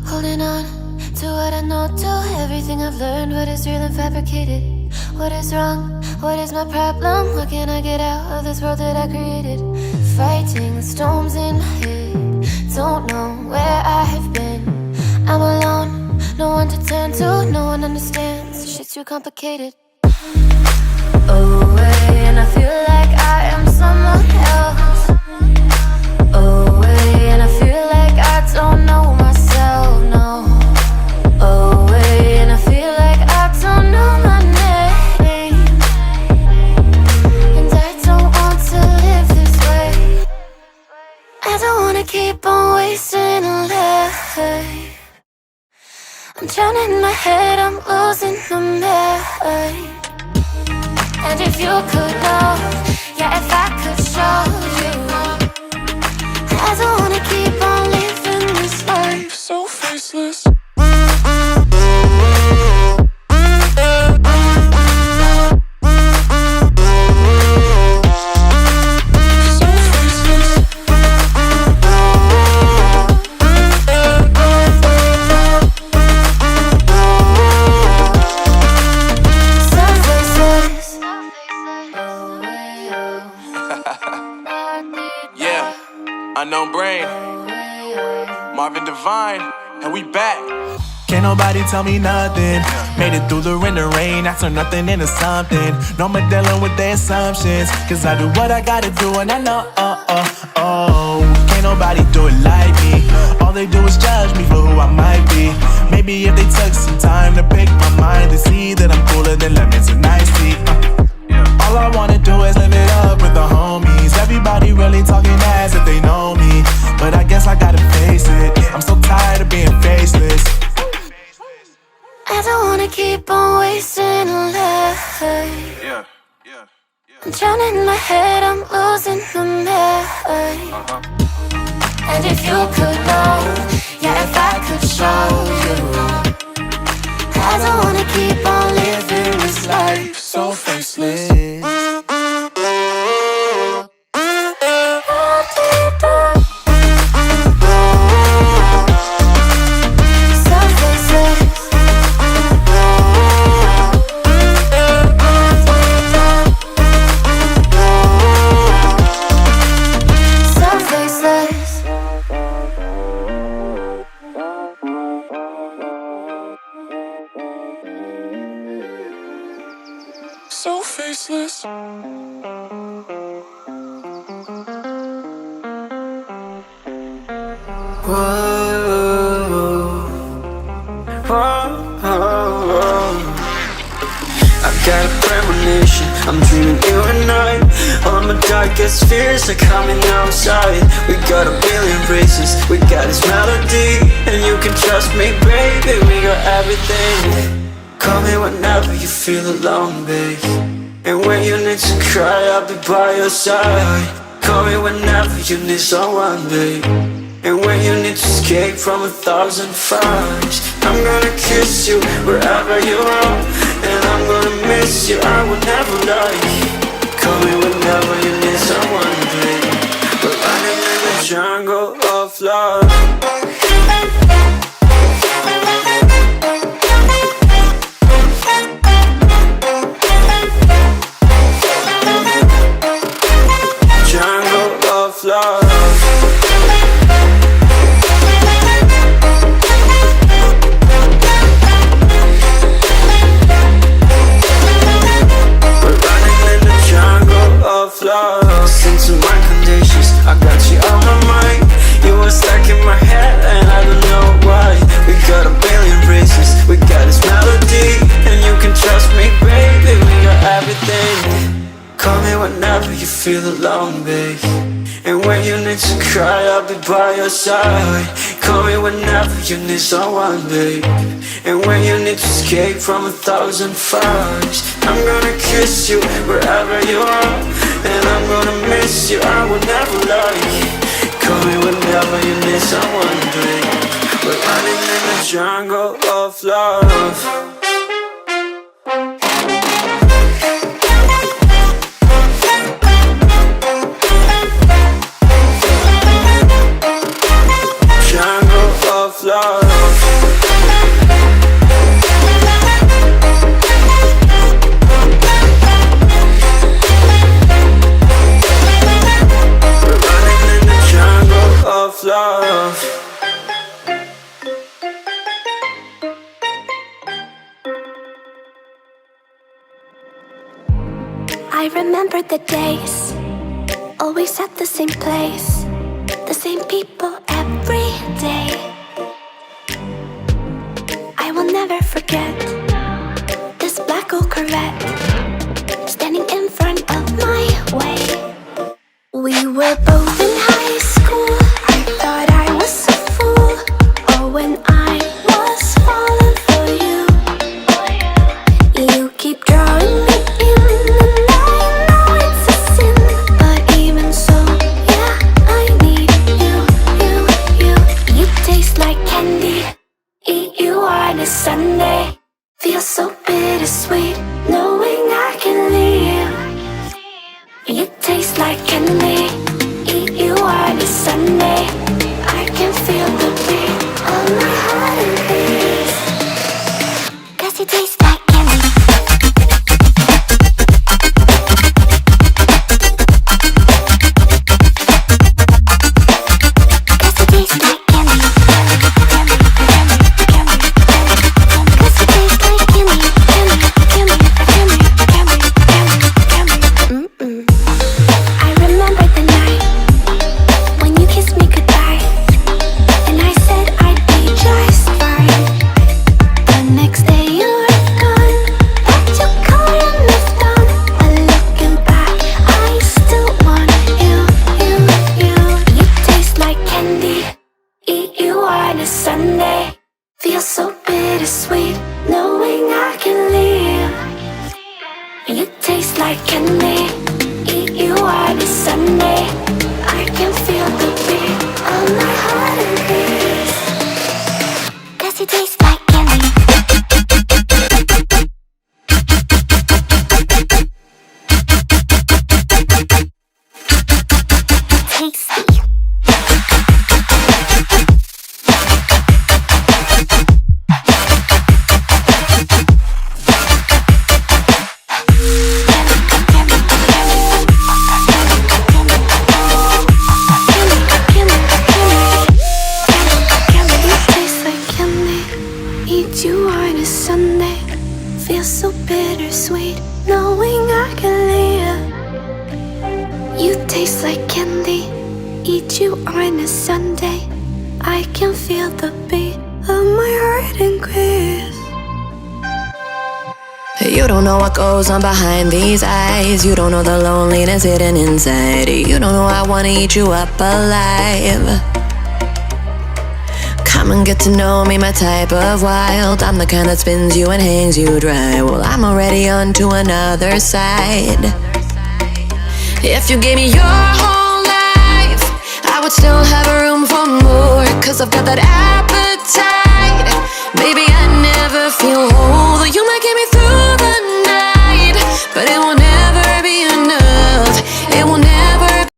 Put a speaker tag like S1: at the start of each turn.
S1: Holding on to what I know, to everything I've learned. What is real and fabricated? What is wrong? What is my problem? How can I get out of this world that I created? Fighting the storms in my head. Don't know where I have been. I'm alone, no one to turn to. No one understands, shit's too complicated. Away, and I feel like I am someone else. Away, and I feel like I don't know myself, no. Away, and I feel like I don't know my name. And I don't want to live this way. I don't wanna keep on wasting a life. I'm drowning in my head, I'm losing my mind. And if you could know, yeah, if I could show you, I don't wanna keep on living this life so faceless.
S2: Unknown Brain, Marvin Divine, and we back.
S3: Can't nobody tell me nothing. Made it through the wind and rain, I turned nothing into something. No more dealing with their assumptions, cause I do what I gotta do and I know, can't nobody do it like me. All they do is judge me for who I might be. Maybe if they took some time to pick my mind, they see that I'm cooler than lemons and iced tea. All I wanna do is live it up with the homies. Everybody really talking as if they know me, but I guess I gotta face it. I'm so tired of being faceless.
S1: I don't wanna keep on wasting a life. I'm drowning in my head, I'm losing my mind. And if you could know, yeah, if I could show you, I don't wanna keep on living this life so faceless.
S2: So faceless.
S4: I've got a premonition, I'm dreaming you and I. All my darkest fears are coming outside. We got a billion races, we got this melody, and you can trust me, baby, we got everything. Call me whenever you feel alone, babe. And when you need to cry, I'll be by your side. Call me whenever you need someone, babe. And when you need to escape from 1,000 fires, I'm gonna kiss you wherever you are, and I'm gonna miss you, I will never lie. Call me whenever you need someone, babe. We're running in the jungle of love. Love. We're running in the jungle of love. Listen to my conditions, I got you on my mind. You were stuck in my head and I don't know why. We got a billion races, we got this melody, and you can trust me, baby, we got everything. Call me whenever you feel alone, babe. And when you need to cry, I'll be by your side. Call me whenever you need someone, babe. And when you need to escape from 1,000 fires, I'm gonna kiss you wherever you are, and I'm gonna miss you, I will never lie. Call me whenever you need someone, babe. We're running in the jungle of love. Love.
S1: I remember the days, always at the same place, the same people every day. I will never forget this black old Corvette standing in front of my way. We were both in high school. I thought I was a fool. Oh, when I was falling for you. You keep drawing me in, and I know it's a sin, but even so, yeah, I need you. You taste like candy. Eat you on a Sunday. Feel so bittersweet, knowing I can leave. You taste like candy. Eat you on a Sunday. I can feel the beat of my heart and beats. 'Cause you taste like candy.
S5: You don't know what goes on behind these eyes. You don't know the loneliness hidden inside. You don't know I wanna eat you up alive. Come and get to know me, my type of wild. I'm the kind that spins you and hangs you dry. Well, I'm already on to another side. If you gave me your whole life, I would still have room for more. 'Cause I've got that appetite. Baby, I never feel whole. You might get me through the night, but it won't